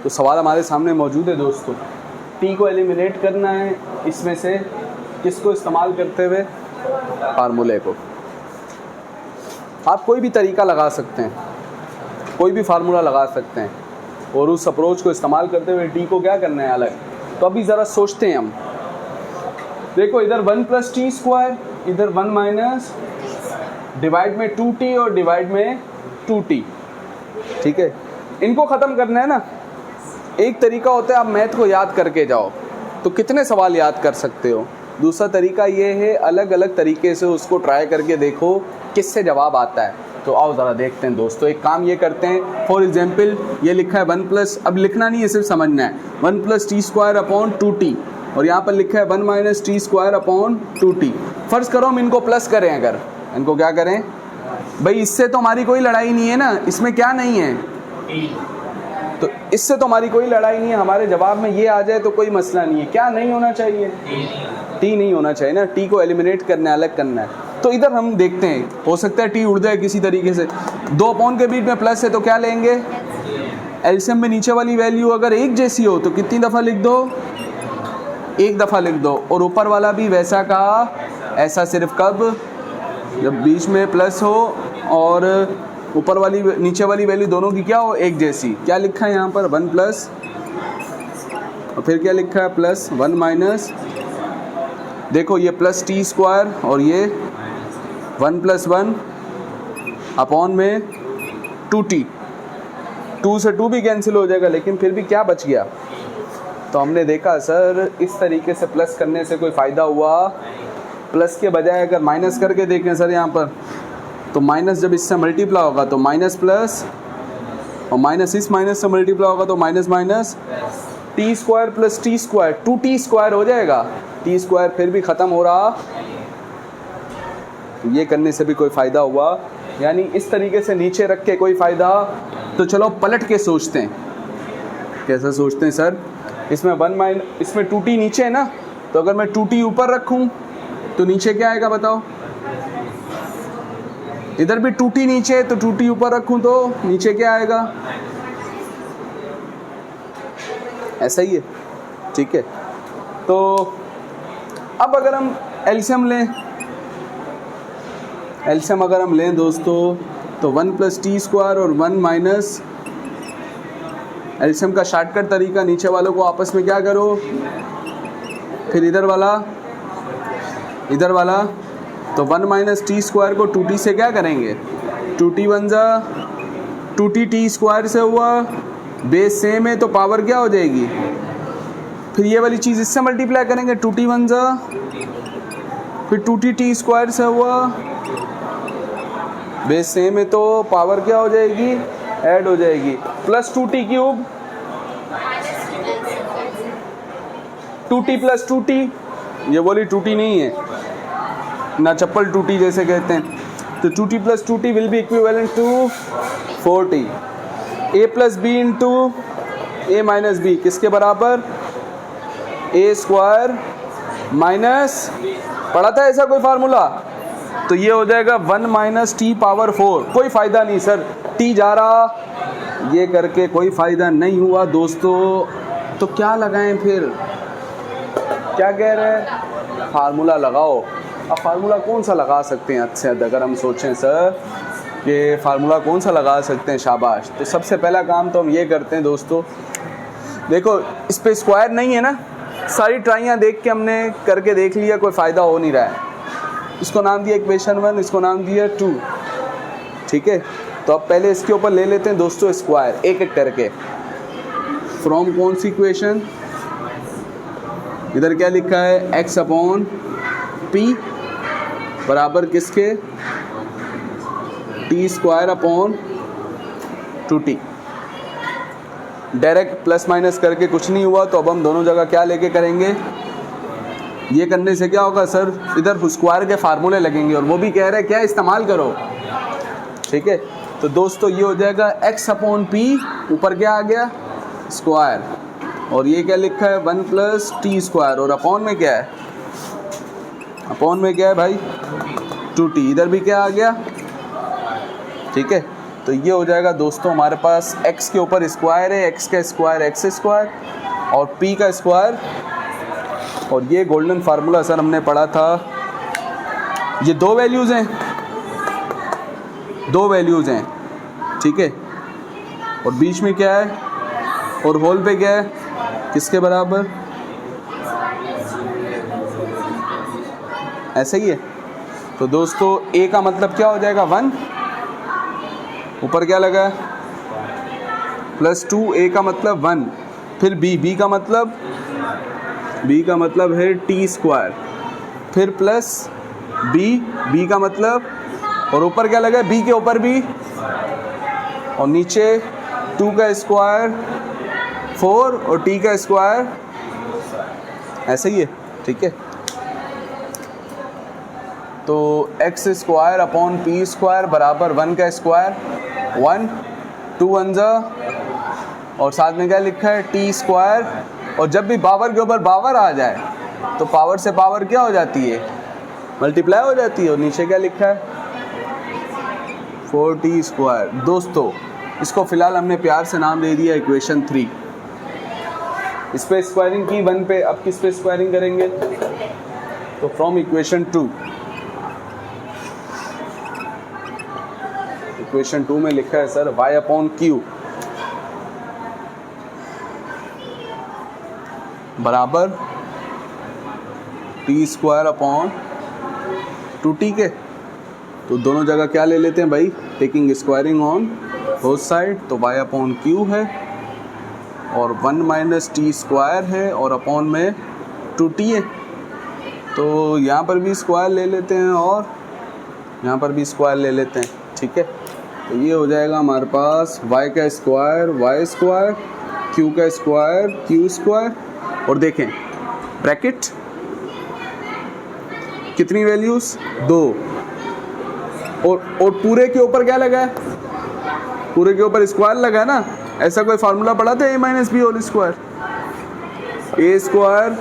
तो सवाल हमारे सामने मौजूद है दोस्तों, टी को एलिमिनेट करना है इसमें से किसको इस्तेमाल करते हुए, फार्मूले को। आप कोई भी तरीका लगा सकते हैं, कोई भी फार्मूला लगा सकते हैं और उस अप्रोच को इस्तेमाल करते हुए टी को क्या करना है अलग। तो अभी ज़रा सोचते हैं हम। देखो इधर 1 + t², इधर 1 माइनस, डिवाइड में 2t और डिवाइड में 2t। ठीक है, इनको ख़त्म करना है ना। एक तरीका होता है आप मैथ को याद करके जाओ तो कितने सवाल याद कर सकते हो। दूसरा तरीका ये है अलग अलग तरीके से उसको ट्राई करके देखो किससे जवाब आता है। तो आओ ज़रा देखते हैं दोस्तों। एक काम ये करते हैं, फॉर एग्जांपल ये लिखा है 1+, अब लिखना नहीं है सिर्फ समझना है, 1 + t² और यहाँ पर लिखा है 1 - t²/2t। फ़र्ज़ करो हम इनको प्लस करें, अगर इनको क्या करें भाई, इससे तो हमारी कोई लड़ाई नहीं है ना, इसमें क्या नहीं है, तो इससे तो हमारी कोई लड़ाई नहीं है। हमारे जवाब में ये आ जाए तो कोई मसला नहीं है। क्या नहीं होना चाहिए, टी नहीं होना चाहिए ना। टी को एलिमिनेट करना है, अलग करना है। तो इधर हम देखते हैं, हो सकता है टी उड़ जाए किसी तरीके से। 2 अपॉन के बीच में प्लस है तो क्या लेंगे, एलसीएम में नीचे वाली वैल्यू अगर एक जैसी हो तो कितनी दफ़ा लिख दो, एक दफ़ा लिख दो। और ऊपर वाला भी वैसा का ऐसा, सिर्फ कब, जब बीच में प्लस हो और ऊपर वाली नीचे वाली वैल्यू दोनों की क्या हो, एक जैसी। क्या लिखा है यहाँ पर 1+ और फिर क्या लिखा है +1 माइनस, देखो ये +t² और ये 1 + 1 अपॉन में 2t। 2 से 2 भी कैंसिल हो जाएगा, लेकिन फिर भी क्या बच गया। तो हमने देखा सर इस तरीके से प्लस करने से कोई फ़ायदा हुआ, प्लस के बजाय अगर माइनस करके देखें सर यहाँ पर, तो माइनस जब इससे मल्टीप्लाई होगा तो माइनस प्लस, और माइनस इस माइनस से मल्टीप्लाई होगा तो minus minus, t² + t², 2t² हो जाएगा। t² फिर भी ख़त्म हो रहा, ये करने से भी कोई फ़ायदा हुआ, यानी इस तरीके से नीचे रख के कोई फ़ायदा। तो चलो पलट के सोचते हैं, कैसा सोचते हैं सर। इसमें 2t नीचे है ना, तो अगर मैं 2t ऊपर रखूं तो नीचे क्या आएगा बताओ। इधर भी 2t नीचे है तो 2t ऊपर रखूं तो नीचे क्या आएगा, ऐसा ही है। ठीक है, तो अब अगर हम एलसीएम लें, एलसीएम अगर हम लें दोस्तों तो 1 + t² और 1 माइनस, एलसीएम का शॉर्टकट तरीका, नीचे वालों को आपस में क्या करो, फिर इधर वाला तो 1 - t² को 2t से क्या करेंगे, 2t 1 जा 2t, t² से हुआ, बेस सेम है तो पावर क्या हो जाएगी, फिर ये वाली चीज़ इससे मल्टीप्लाई करेंगे, 2t 1 जा, फिर 2t t² से हुआ, बेस सेम है तो पावर क्या हो जाएगी, ऐड हो जाएगी, प्लस 2t³, 2t + 2t, ये बोली 2t नहीं है ना, चप्पल 2t जैसे कहते हैं। तो 2t + 2t will be equivalent to 4t। a + b into a - b किसके बराबर, a² माइनस, पढ़ा था ऐसा कोई फार्मूला, तो ये हो जाएगा 1 - t⁴। कोई फ़ायदा नहीं सर, t जा रहा, ये करके कोई फ़ायदा नहीं हुआ दोस्तों। तो क्या लगाएं फिर, क्या कह रहे हैं, फार्मूला लगाओ। अब फार्मूला कौन सा लगा सकते हैं अच्छे, अगर हम सोचें सर कि फार्मूला कौन सा लगा सकते हैं, शाबाश। तो सबसे पहला काम तो हम ये करते हैं दोस्तों, देखो इस पे स्क्वायर नहीं है ना, सारी ट्राइयाँ देख के हमने करके देख लिया, कोई फ़ायदा हो नहीं रहा है। इसको नाम दिया इक्वेशन 1, इसको नाम दिया 2। ठीक है, तो अब पहले इसके ऊपर ले लेते हैं दोस्तों स्क्वायर, एक एक करके। फ्रॉम कौन सी इक्वेशन, इधर क्या लिखा है, x/p बराबर किसके, t²/2t। डायरेक्ट प्लस माइनस करके कुछ नहीं हुआ, तो अब हम दोनों जगह क्या लेके करेंगे, ये करने से क्या होगा सर, इधर स्क्वायर के फार्मूले लगेंगे और वो भी कह रहे हैं क्या इस्तेमाल करो। ठीक है, तो दोस्तों ये हो जाएगा x/p, ऊपर क्या आ गया, स्क्वायर, और ये क्या लिखा है 1 + t², और अपॉन में क्या है, भाई 2t, इधर भी क्या आ गया। ठीक है, तो तो ये हो जाएगा दोस्तों हमारे पास x के ऊपर स्क्वायर है, x का स्क्वायर x स्क्वायर और p का स्क्वायर। और ये गोल्डन फार्मूला सर हमने पढ़ा था, ये दो वैल्यूज़ हैं, दो वैल्यूज़ हैं, ठीक है। और बीच में क्या है और होल पे क्या है, किसके बराबर, ऐसा ही है। तो दोस्तों a का मतलब क्या हो जाएगा 1, ऊपर क्या लगा है +2, a का मतलब 1, फिर b का मतलब है t स्क्वायर, फिर प्लस b का मतलब, और ऊपर क्या लगा है b के ऊपर b, और नीचे 2 का स्क्वायर 4 और t का स्क्वायर, ऐसा ही है, ठीक है। तो x square upon p square बराबर 1 का स्क्वायर 1, 2 1 जा, और साथ में क्या लिखा है t स्क्वायर। और जब भी पावर के ऊपर पावर आ जाए तो पावर से पावर क्या हो जाती है, मल्टीप्लाई हो जाती है। और नीचे क्या लिखा है 4t स्क्वायर। दोस्तों इसको फिलहाल हमने प्यार से नाम दे दिया इक्वेशन 3। इस पे स्क्वायरिंग की 1 पे, अब किस पे स्क्वायरिंग करेंगे, तो फ्रॉम इक्वेशन 2, इक्वेशन 2 में लिखा है सर y अपॉन क्यू बराबर टी स्क्वायर अपॉन 2t के। तो दोनों जगह क्या ले लेते हैं भाई, taking squaring on both side, तो y अपॉन क्यू है और 1 माइनस टी स्क्वायर है और अपॉन में 2t है। तो यहाँ पर भी स्क्वायर ले लेते हैं और यहाँ पर भी स्क्वायर ले लेते हैं, ठीक है। तो ये हो जाएगा हमारे पास y का स्क्वायर y स्क्वायर, q का स्क्वायर q स्क्वायर, और देखें ब्रैकेट कितनी वैल्यूज 2, और पूरे के ऊपर क्या लगा है, पूरे के ऊपर स्क्वायर लगा है ना। ऐसा कोई फार्मूला पढ़ा था a minus B whole square, a square.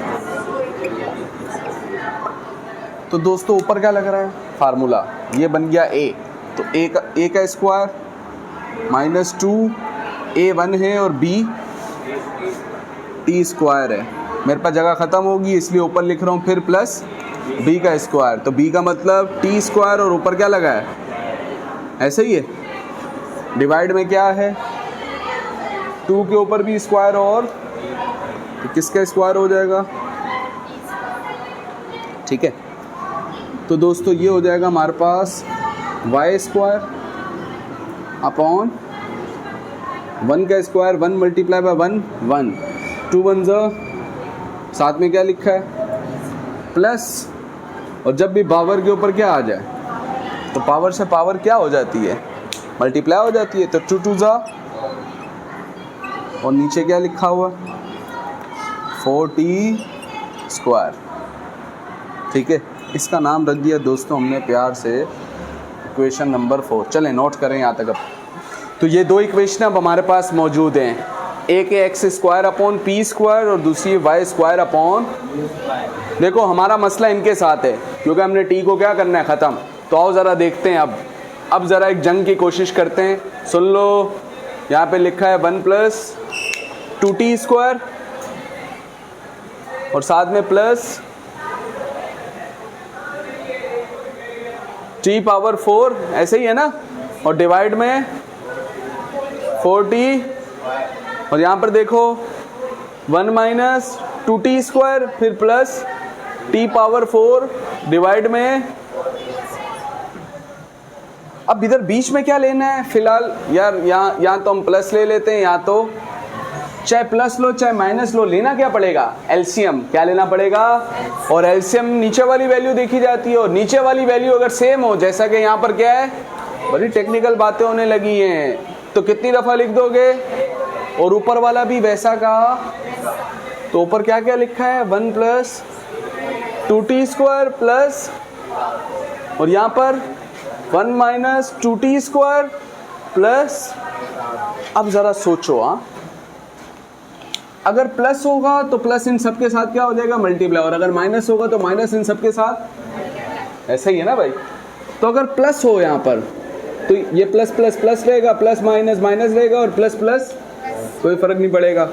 तो दोस्तों ऊपर क्या लग रहा है फार्मूला, ये बन गया a, तो a का स्क्वायर -2, a 1 है और b t स्क्वायर है। मेरे पास जगह ख़त्म होगी इसलिए ऊपर लिख रहा हूँ, फिर प्लस b का स्क्वायर, तो b का मतलब t स्क्वायर और ऊपर क्या लगा है, ऐसे ही है। डिवाइड में क्या है 2 के ऊपर भी स्क्वायर, और तो किसका स्क्वायर हो जाएगा, ठीक है। तो दोस्तों ये हो जाएगा हमारे पास y स्क्वायर अपॉन 1 का स्क्वायर, 1 मल्टीप्लाई बाय 1 1, 2 1 जा, साथ में क्या लिखा है प्लस, और जब भी पावर के ऊपर क्या आ जाए तो पावर से पावर क्या हो जाती है, मल्टीप्लाई हो जाती है। तो 2 2 जा, और नीचे क्या लिखा हुआ 4t स्क्वायर, ठीक है। इसका नाम रख दिया दोस्तों हमने प्यार से इक्वेशन नंबर 4। चलें नोट करें यहाँ तक। अब तो ये दो इक्वेशन अब हमारे पास मौजूद हैं, एक है x square upon P square और दूसरी वाई स्क्वायर अपॉन, देखो हमारा मसला इनके साथ है क्योंकि हमने टी को क्या करना है ख़त्म। तो आओ ज़रा देखते हैं अब ज़रा एक जंग की कोशिश करते हैं। सुन लो, यहाँ पे लिखा है 1 + 2t स्क्वायर और साथ में प्लस t पावर 4, ऐसे ही है ना, और डिवाइड में 4t, और यहाँ पर देखो 1 - 2t स्क्वायर फिर प्लस t पावर 4 डिवाइड में। अब इधर बीच में क्या लेना है फिलहाल यार, यहाँ तो हम प्लस ले लेते हैं, यहाँ तो चाहे प्लस लो चाहे माइनस लो, लेना क्या पड़ेगा एलसीएम, क्या लेना पड़ेगा। और एलसीएम नीचे वाली वैल्यू देखी जाती है, और नीचे वाली वैल्यू अगर सेम हो, जैसा कि यहाँ पर क्या है, बड़ी टेक्निकल बातें होने लगी हैं, तो कितनी दफ़ा लिख दोगे, और ऊपर वाला भी वैसा का। तो ऊपर क्या क्या लिखा है 1 + 2t स्क्वायर प्लस, और यहाँ पर 1 - 2t स्क्वायर प्लस। अब ज़रा सोचो, हाँ अगर प्लस होगा तो प्लस इन सब के साथ क्या हो जाएगा मल्टीप्लाई, और अगर माइनस होगा तो माइनस इन सब के साथ, ऐसा ही है ना भाई। तो अगर प्लस हो यहाँ पर तो ये प्लस प्लस प्लस रहेगा, प्लस माइनस माइनस रहेगा और प्लस प्लस कोई फर्क नहीं पड़ेगा।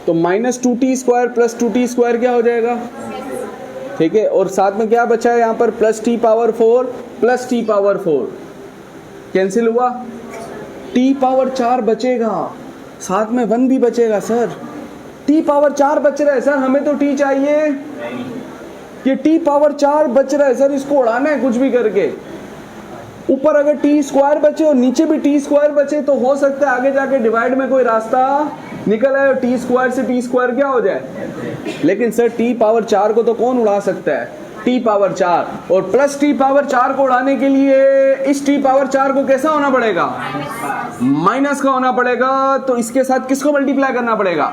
तो माइनस 2t² प्लस 2t² क्या हो जाएगा, ठीक है। और साथ में क्या बचा है यहाँ पर, plus t⁴ plus t⁴ cancel हुआ, t⁴ बचेगा, साथ में 1 भी बचेगा सर। t⁴ बच रहा है सर, हमें तो t चाहिए, ये t⁴ बच रहा है सर, इसको उड़ाना है कुछ भी करके। ऊपर अगर t² बचे और नीचे भी t² बचे तो हो सकता है आगे जाके डिवाइड में कोई रास्ता निकल आए और t² से t² क्या हो जाए। लेकिन सर t⁴ को तो कौन उड़ा सकता है, t⁴ और प्लस t⁴ को उड़ाने के लिए इस t⁴ को कैसा होना पड़ेगा, माइनस का होना पड़ेगा। तो इसके साथ किसको मल्टीप्लाई करना पड़ेगा,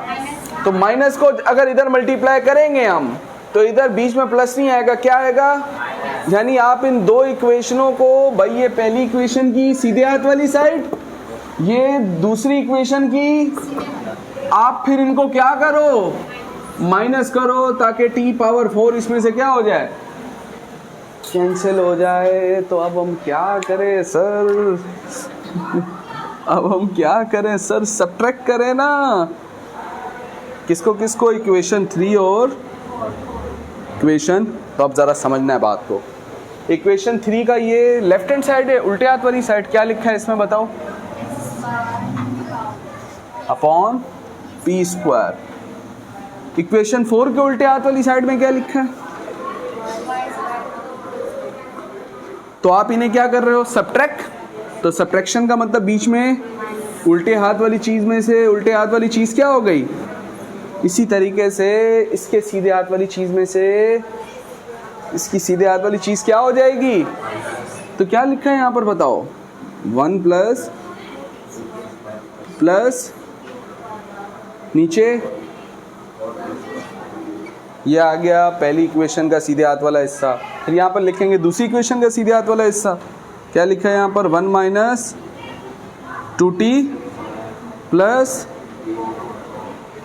तो माइनस को अगर इधर मल्टीप्लाई करेंगे हम तो इधर बीच में प्लस नहीं आएगा, क्या आएगा, यानी आप इन दो इक्वेशनों को, भाई ये पहली इक्वेशन की सीधे हाथ वाली साइड, ये दूसरी इक्वेशन की, आप फिर इनको क्या करो, माइनस करो ताकि t⁴ इसमें से क्या हो जाए, कैंसिल हो जाए। तो अब हम क्या करें सर, अब हम क्या करें सर, सब्ट्रैक्ट करें ना, किसको किसको, इक्वेशन 3 और इक्वेशन। तो अब ज़रा समझना है बात को, इक्वेशन 3 का ये लेफ्ट हैंड साइड है, उल्टे हाथ वाली साइड क्या लिखा है इसमें बताओ, अपॉन p²। इक्वेशन 4 के उल्टे हाथ वाली साइड में क्या लिखा है, तो आप इन्हें क्या कर रहे हो, सब्ट्रैक्ट। तो सब्ट्रैक्शन का मतलब बीच में उल्टे हाथ वाली चीज़ में से उल्टे हाथ वाली चीज़ क्या हो गई, इसी तरीके से इसके सीधे हाथ वाली चीज़ में से इसकी सीधे हाथ वाली चीज़ क्या हो जाएगी। तो क्या लिखा है यहाँ पर बताओ, 1 प्लस नीचे ये आ गया पहली इक्वेशन का सीधे हाथ वाला हिस्सा। फिर यहाँ पर लिखेंगे दूसरी इक्वेशन का सीधे हाथ वाला हिस्सा, क्या लिखा है यहाँ पर, 1 - 2t प्लस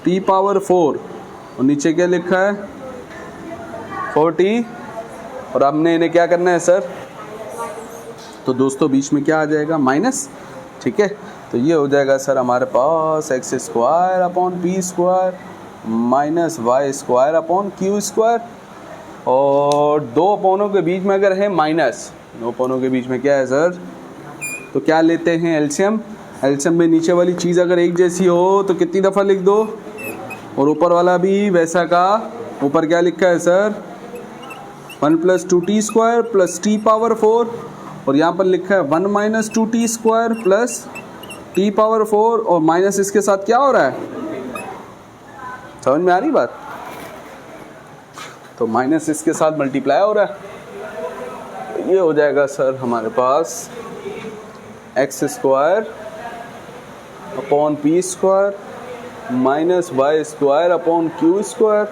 t⁴ और नीचे क्या लिखा है 4t। और हमने इन्हें क्या करना है सर, तो दोस्तों बीच में क्या आ जाएगा, माइनस, ठीक है। तो ये हो जाएगा सर हमारे पास x² upon p² minus y² upon q²। और दो अपोनों के बीच में अगर है माइनस, दो अपोनों के बीच में क्या है सर, तो क्या लेते हैं एलसीएम। एलसीएम में नीचे वाली चीज़ अगर एक जैसी हो तो कितनी दफ़ा लिख दो, और ऊपर वाला भी वैसा का, ऊपर क्या लिखा है सर, 1 + 2t² प्लस t⁴ और यहाँ पर लिखा है 1 - 2t² प्लस t⁴ और माइनस इसके साथ क्या हो रहा है, समझ में आ रही बात, तो माइनस इसके साथ मल्टीप्लाई हो रहा है। ये हो जाएगा सर हमारे पास x² upon p² minus y² upon q²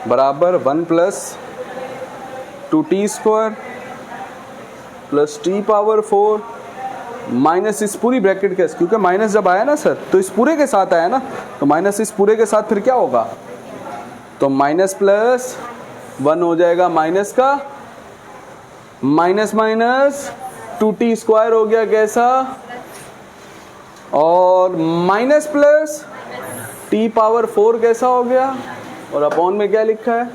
बराबर 1 + 2t² प्लस t⁴ माइनस इस पूरी ब्रैकेट के, क्योंकि माइनस जब आया ना सर तो इस पूरे के साथ आया ना, तो माइनस इस पूरे के साथ फिर क्या होगा, तो माइनस प्लस 1 हो जाएगा माइनस का, माइनस माइनस 2t² हो गया कैसा, और माइनस प्लस t⁴ कैसा हो गया, और अपॉन में क्या लिखा है,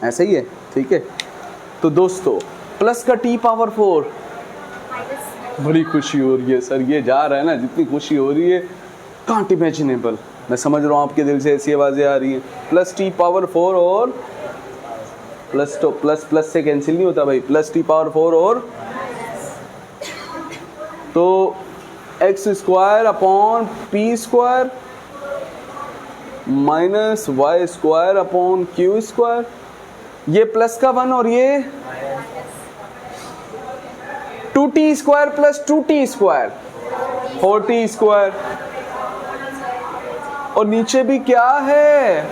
ऐसे ही है, ठीक है। तो दोस्तों प्लस का t⁴, बड़ी खुशी हो रही है सर, ये जा रहा है ना, जितनी खुशी हो रही है कांट इमेजिनेबल। मैं समझ रहा हूँ आपके दिल से ऐसी आवाज़ें आ रही हैं, प्लस t⁴ और प्लस, तो प्लस प्लस से कैंसिल नहीं होता भाई, प्लस t⁴ और तो x² upon p² minus y² upon q², ये प्लस का 1 और ये 2t² प्लस 2t² 4t², और नीचे भी क्या है,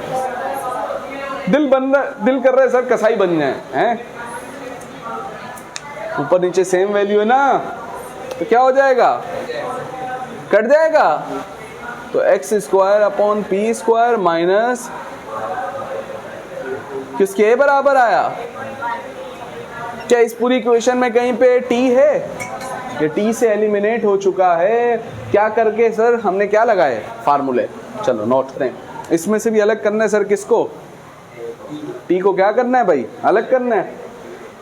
दिल कर रहा है सर कसाई बन जाए हैं, ऊपर नीचे सेम वैल्यू है ना, तो क्या हो जाएगा, कट जाएगा, तो x² अपॉन p² माइनस किसके बराबर आया, क्या इस पूरी इक्वेशन में कहीं पे t है? ये t से एलिमिनेट हो चुका है। क्या करके सर? हमने क्या लगाए? फार्मूले। चलो नोट करें। इसमें से भी अलग करना है सर, किसको? t को क्या करना है भाई? अलग करना है।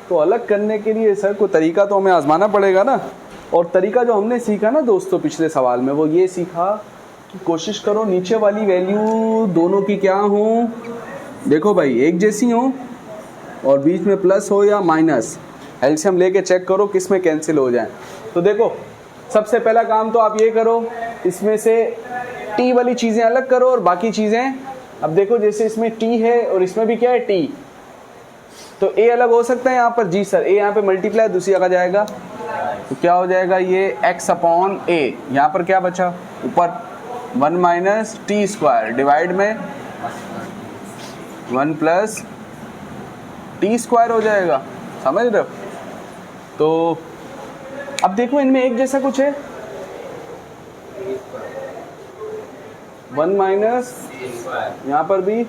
तो अलग करने के लिए सर कोई तरीका तो हमें आजमाना पड़ेगा ना। और तरीका जो हमने सीखा ना दोस्तों पिछले सवाल में, वो ये सीखा कि कोशिश करो नीचे वाली वैल्यू दोनों की क्या हो, देखो भाई एक जैसी हो, और बीच में प्लस हो या माइनस। एलसीएम लेके चेक करो किस में कैंसिल हो जाए। तो देखो सबसे पहला काम तो आप ये करो, इसमें से टी वाली चीज़ें अलग करो और बाकी चीज़ें, अब देखो जैसे इसमें टी है और इसमें भी क्या है टी, तो ए अलग हो सकता है यहाँ पर। जी सर, ए यहाँ पे मल्टीप्लाई दूसरी जगह जाएगा तो क्या हो जाएगा ये x अपॉन ए। यहाँ पर क्या बचा ऊपर 1 माइनस टी स्क्वायर डिवाइड में 1 प्लस टी स्क्वायर हो जाएगा। समझ रहे हो? तो अब देखो इनमें एक जैसा कुछ है, 1 माइनस यहाँ पर भी,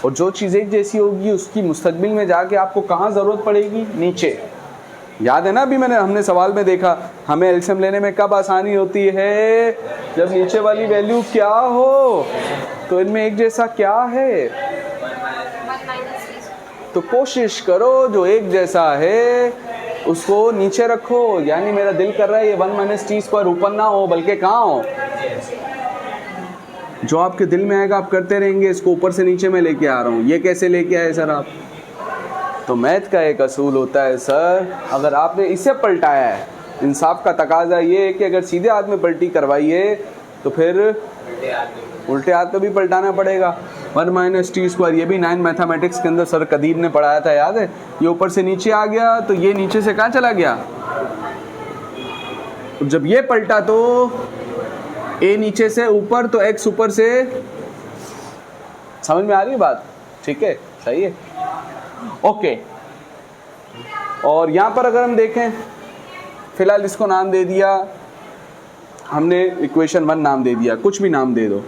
और जो चीज़ एक जैसी होगी उसकी मुस्तकबिल में जाके आपको कहाँ ज़रूरत पड़ेगी? नीचे। याद है ना अभी हमने सवाल में देखा, हमें एलसीएम लेने में कब आसानी होती है? जब नीचे वाली वैल्यू क्या हो। तो इनमें एक जैसा क्या है? तो कोशिश करो जो एक जैसा है उसको नीचे रखो। यानी मेरा दिल कर रहा है ये 1 माइनस टी स्क्वायर ऊपर ना हो बल्कि कहाँ हो? जो आपके दिल में आएगा आप करते रहेंगे, इसको ऊपर से नीचे में लेके आ रहा हूँ। ये कैसे लेके आए सर आप? तो मैथ का एक असूल होता है सर, अगर आपने इसे पलटाया है, इंसाफ का तकाजा ये है कि अगर सीधे हाथ में पलटी करवाई है तो फिर उल्टे हाथ में भी पलटाना पड़ेगा। 1 माइनस टी स्क्वायर, ये भी 9 मैथमेटिक्स के अंदर सर कदीर ने पढ़ाया था, याद है? ये ऊपर से नीचे आ गया तो ये नीचे से कहाँ चला गया? तो जब ये पलटा तो ए नीचे से ऊपर तो एक्स ऊपर से। समझ में आ रही है बात? ठीक है, सही है, ओके। और यहाँ पर अगर हम देखें, फिलहाल इसको नाम दे दिया हमने, इक्वेशन 1 नाम दे दिया, कुछ भी नाम दे दो।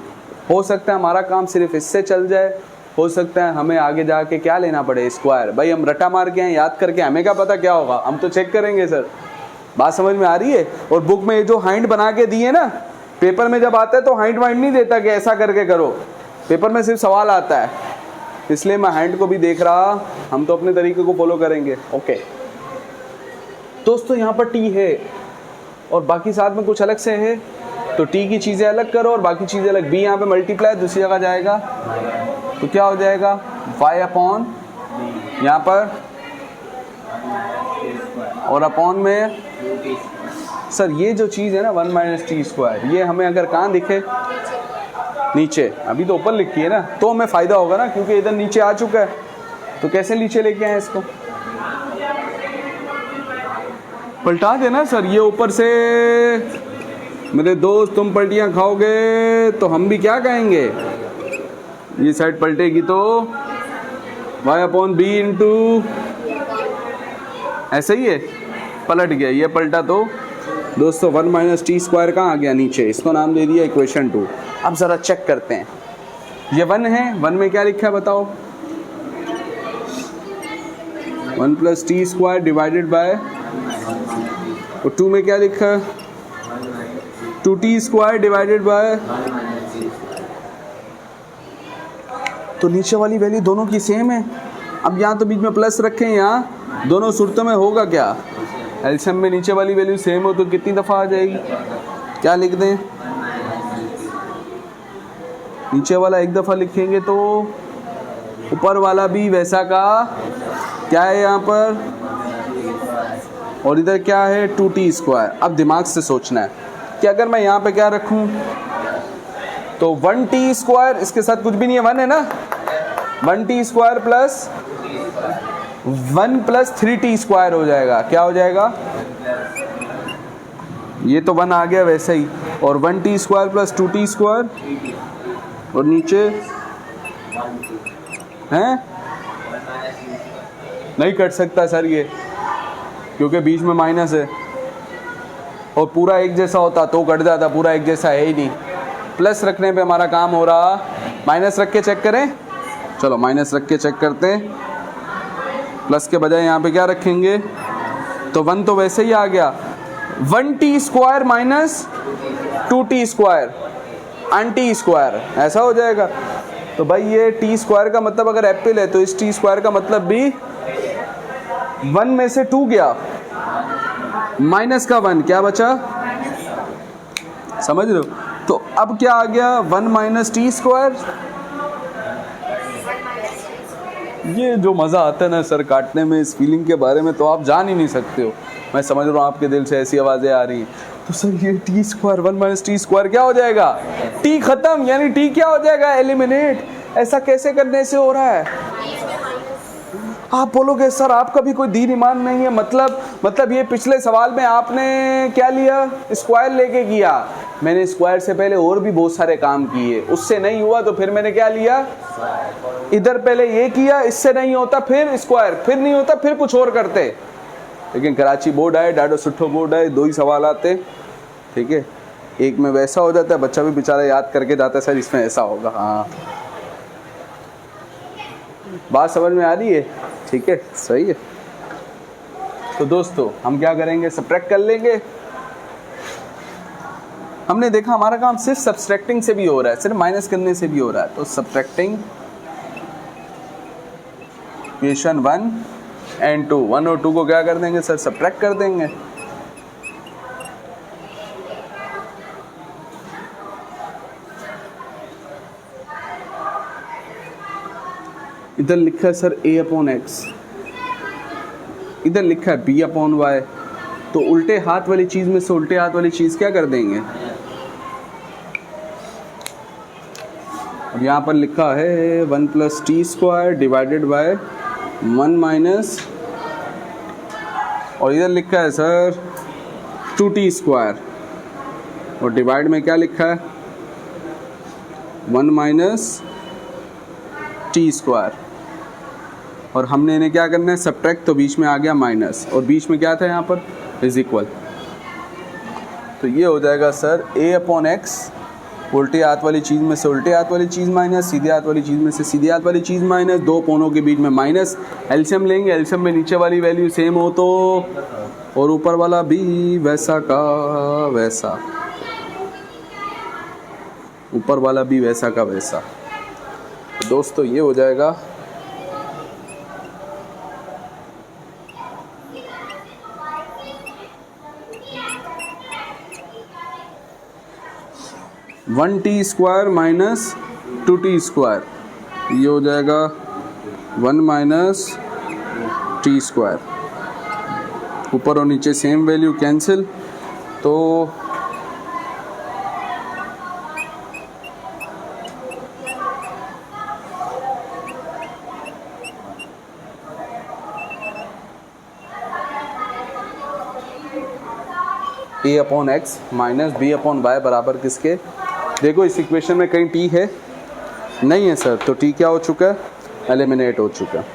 हो सकता है हमारा काम सिर्फ इससे चल जाए, हो सकता है हमें आगे जाके क्या लेना पड़े? स्क्वायर। भाई हम रटा मार के हैं, याद करके हमें क्या पता क्या होगा, हम तो चेक करेंगे सर। बात समझ में आ रही है? और बुक में ये जो हाइंड बना के दी है ना, पेपर में जब आता है तो हाइंड वाइंड नहीं देता कि ऐसा करके करो, पेपर में सिर्फ सवाल आता है, इसलिए मैं हैंड को भी देख रहा। हम तो अपने तरीके को फॉलो करेंगे, ओके। दोस्तों यहाँ पर टी है और बाकी साथ में कुछ अलग से है, तो टी की चीज़ें अलग करो और बाकी चीज़ें अलग। बी यहाँ पे मल्टीप्लाई दूसरी जगह जाएगा तो क्या हो जाएगा? y अपॉन यहाँ पर, और अपॉन में सर ये जो चीज़ है ना 1 माइनस टी स्क्वायर, ये हमें अगर कहाँ दिखे? नीचे। अभी तो ऊपर लिखी है ना, तो हमें फ़ायदा होगा ना, क्योंकि इधर नीचे आ चुका है। तो कैसे नीचे लेके आए इसको? पलटा देना सर, ये ऊपर से। मेरे दोस्त तुम पलटियाँ खाओगे तो हम भी क्या कहेंगे? ये साइड पलटेगी तो y अपॉन बी इंटू, ऐसा ही है, पलट गया, ये पलटा तो दोस्तों 1 माइनस टी स्क्वायर कहाँ आ गया? नीचे। इसको नाम दे दिया इक्वेशन 2। अब ज़रा चेक करते हैं, ये 1 है, 1 में क्या लिखा है बताओ? 1 plus T square divided by, और 2 में क्या लिखा है? 2t square divided by. तो नीचे वाली वैल्यू दोनों की सेम है। अब यहाँ तो बीच में प्लस रखें, यहाँ दोनों सूरतों में होगा क्या? एलसीएम में नीचे वाली वैल्यू सेम हो तो कितनी दफ़ा आ जाएगी? क्या लिख दें? नीचे वाला एक दफ़ा लिखेंगे तो ऊपर वाला भी वैसा का क्या है यहाँ पर, और इधर क्या है? 2t square. अब दिमाग से सोचना है कि अगर मैं यहाँ पे क्या रखूँ तो 1t स्क्वायर, इसके साथ कुछ भी नहीं है, 1 है ना, 1t square plus 1 plus 3t square हो जाएगा। क्या हो जाएगा? ये तो 1 आ गया वैसे ही, और 1t square plus 2t square, और नीचे हैं नहीं कट सकता सर ये, क्योंकि बीच में माइनस है, और पूरा एक जैसा होता तो कट जाता, पूरा एक जैसा है ही नहीं। प्लस रखने पे हमारा काम हो रहा, माइनस रख के चेक करें। चलो माइनस रख के चेक करते हैं। प्लस के बजाय यहाँ पे क्या रखेंगे, तो 1 तो वैसे ही आ गया, 1t square minus 2t square T square, ऐसा हो जाएगा। तो भाई ये t स्क्वायर का मतलब अगर एप्पल है तो इस t स्क्वायर का मतलब भी 1 में से 2 गया, माइनस का 1 क्या बचा, समझ रहे हो। तो अब क्या आ गया, 1 माइनस टी स्क्वायर। ये जो मज़ा आता है ना सर काटने में, इस फीलिंग के बारे में तो आप जान ही नहीं सकते हो। मैं समझ रहा हूँ आपके दिल से ऐसी आवाज़ें आ रही हैं। तो सर ये T square 1 minus T square क्या हो जाएगा, टी खत्म, यानी टी क्या हो जाएगा, एलिमिनेट। ऐसा कैसे करने से हो रहा है। आप बोलोगे सर आपका भी कोई दीन ईमान नहीं है, मतलब ये पिछले सवाल में आपने क्या लिया, स्क्वायर लेके किया। मैंने स्क्वायर से पहले और भी बहुत सारे काम किए, उससे नहीं हुआ तो फिर मैंने क्या लिया, इधर पहले ये किया, इससे नहीं होता फिर स्क्वायर, फिर नहीं होता फिर कुछ और करते। लेकिन कराची बोर्ड आए, ॾाढो सुठो बोर्ड है, 2 ही सवाल आते, ठीक है, एक में वैसा हो जाता है, बच्चा भी बेचारा याद करके जाता है सर इसमें ऐसा होगा। हाँ बात समझ में आ रही है, ठीक है, सही है। तो दोस्तों हम क्या करेंगे, सब्ट्रैक्ट कर लेंगे। हमने देखा हमारा काम सिर्फ सब्ट्रैक्टिंग से भी हो रहा है, सिर्फ माइनस करने से भी हो रहा है। तो सब्ट्रैक्टिंग इक्वेशन 1 एंड 2, 1 और 2 को क्या कर देंगे सर, सब्ट्रैक्ट कर देंगे। इधर लिखा है सर a अपॉन x, इधर लिखा है b अपॉन y। तो उल्टे हाथ वाली चीज में से उल्टे हाथ वाली चीज क्या कर देंगे। अब यहाँ पर लिखा है 1 plus T square divided by 1 minus, और इधर लिखा है सर 2t स्क्वायर, और डिवाइड में क्या लिखा है 1 माइनस टी स्क्वायर। और हमने इन्हें क्या करना है, सब्ट्रैक्ट, तो बीच में आ गया माइनस, और बीच में क्या था यहाँ पर, इज इक्वल। तो ये हो जाएगा सर a अपॉन एक्स, उल्टे हाथ वाली चीज़ में से उल्टे हाथ वाली चीज़ माइनस, सीधे हाथ वाली चीज़ में से सीधे हाथ वाली चीज़ माइनस, 2 कोनों के बीच में माइनस, एलसीएम लेंगे, एलसीएम में नीचे वाली वैल्यू सेम हो तो, और ऊपर वाला भी वैसा का वैसा, ऊपर वाला भी वैसा का वैसा। तो दोस्तों ये हो जाएगा 1t square minus 2t square, ये हो जाएगा 1 माइनस टी स्क्वायर, ऊपर और नीचे सेम वैल्यू कैंसिल। तो a upon X minus b upon Y बराबर किसके, देखो इस इक्वेशन में कहीं t है नहीं है सर, तो t क्या हो चुका है, एलिमिनेट हो चुका है।